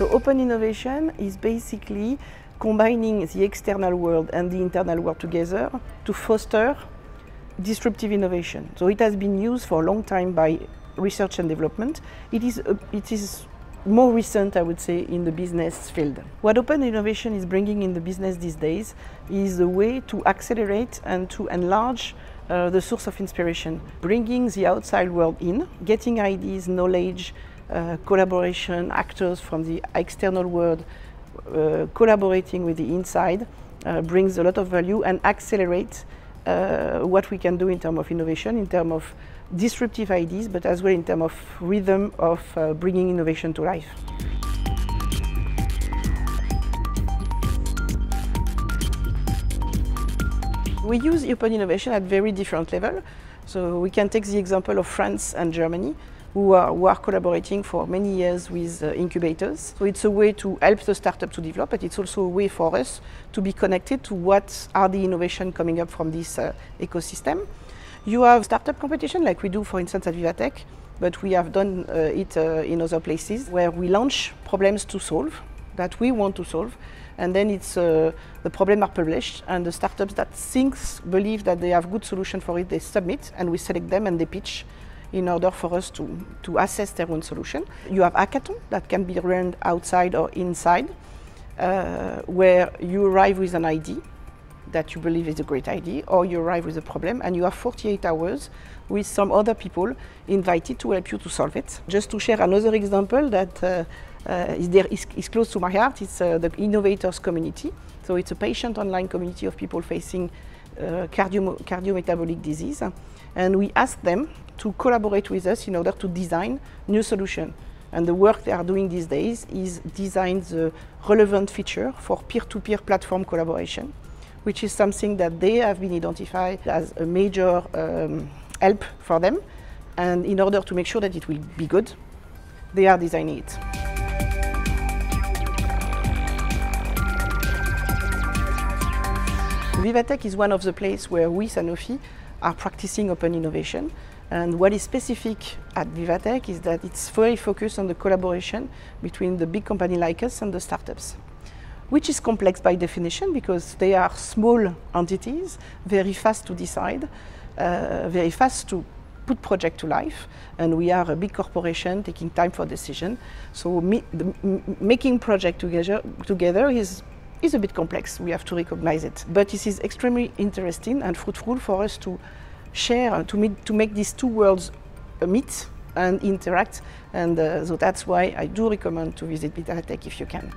So open innovation is basically combining the external world and the internal world together to foster disruptive innovation. So it has been used for a long time by research and development. It is more recent, I would say, in the business field. What open innovation is bringing in the business these days is a way to accelerate and to enlarge the source of inspiration, bringing the outside world in, getting ideas, knowledge, collaboration, actors from the external world, collaborating with the inside, brings a lot of value and accelerates what we can do in terms of innovation, in terms of disruptive ideas, but as well in terms of rhythm of bringing innovation to life. We use open innovation at very different levels. So we can take the example of France and Germany, who are collaborating for many years with incubators. So it's a way to help the startup to develop, but it's also a way for us to be connected to what are the innovations coming up from this ecosystem. You have startup competition like we do, for instance, at Vivatech, but we have done it in other places where we launch problems to solve, that we want to solve, and then it's the problems are published, and the startups that believe that they have good solution for it, they submit, and we select them and they pitch in order for us to assess their own solution. You have hackathon that can be run outside or inside, where you arrive with an idea that you believe is a great idea, or you arrive with a problem and you have 48 hours with some other people invited to help you to solve it. Just to share another example that is close to my heart, it's the Innovators Community. So it's a patient online community of people facing cardiometabolic disease, and we ask them to collaborate with us in order to design new solutions. And the work they are doing these days is design the relevant feature for peer-to-peer platform collaboration, which is something that they have been identified as a major help for them. And in order to make sure that it will be good, they are designing it. Vivatech is one of the places where we, Sanofi, are practicing open innovation. And what is specific at Vivatech is that it's very focused on the collaboration between the big company like us and the startups, which is complex by definition because they are small entities, very fast to decide, very fast to put project to life, and we are a big corporation taking time for decision. So making project together is a bit complex, we have to recognize it. But this is extremely interesting and fruitful for us to share, to make these two worlds meet and interact, and so that's why I do recommend to visit Vivatech if you can.